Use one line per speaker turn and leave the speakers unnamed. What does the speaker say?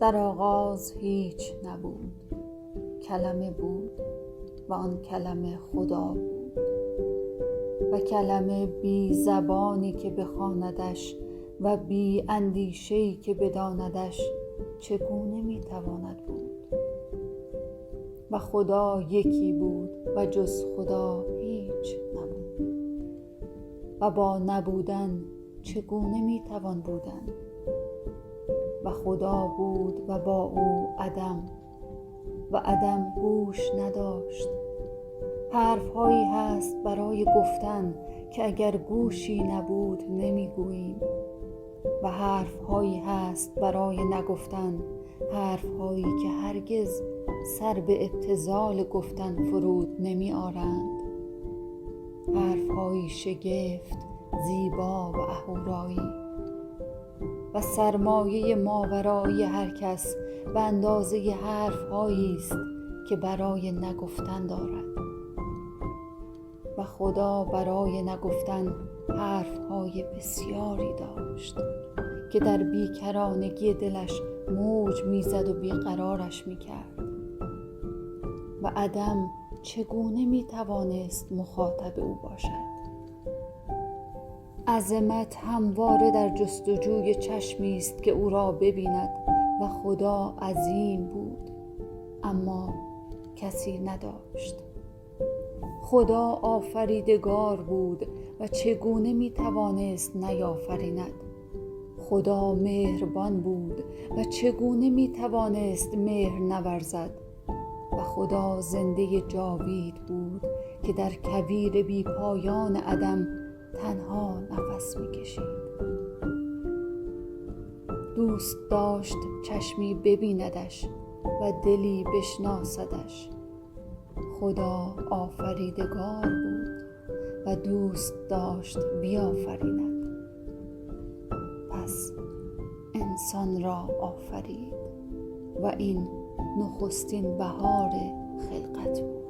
در آغاز هیچ نبود، کلمه بود و آن کلمه خدا بود و کلمه بی زبانی که بخواندش و بی اندیشه‌ای که بداندش چگونه میتواند بود؟ و خدا یکی بود و جز خدا هیچ نبود و با نبودن چگونه میتوان بودن؟ و خدا بود و با او عدم و عدم گوش نداشت. حرفهایی هست برای گفتن که اگر گوشی نبود نمیگوییم و حرفهایی هست برای نگفتن، حرفهایی که هرگز سر به ابتذال گفتن فرود نمی آرند، حرفهایی شگفت، زیبا و اهورایی و سرمایه ماورایی هر کس به اندازه حرفهایی است که برای نگفتن دارد و خدا برای نگفتن حرفهای بسیاری داشت که در بیکرانگی دلش موج میزد و بیقرارش میکرد و عدم چگونه میتوانست مخاطب او باشد؟ عظمت همواره در جستجوی چشمی است که او را ببیند و خدا عظیم بود اما کسی نداشت. خدا آفریدگار بود و چگونه میتوانست نیافریند؟ خدا مهربان بود و چگونه میتوانست مهر نورزد؟ و خدا زنده جاوید بود که در کویر بی پایان عدم تنها نفس میکشید. دوست داشت چشمی ببیندش و دلی بشناسدش. خدا آفریدگار بود و دوست داشت بیافریند، پس انسان را آفرید و این نخستین بهار خلقت بود.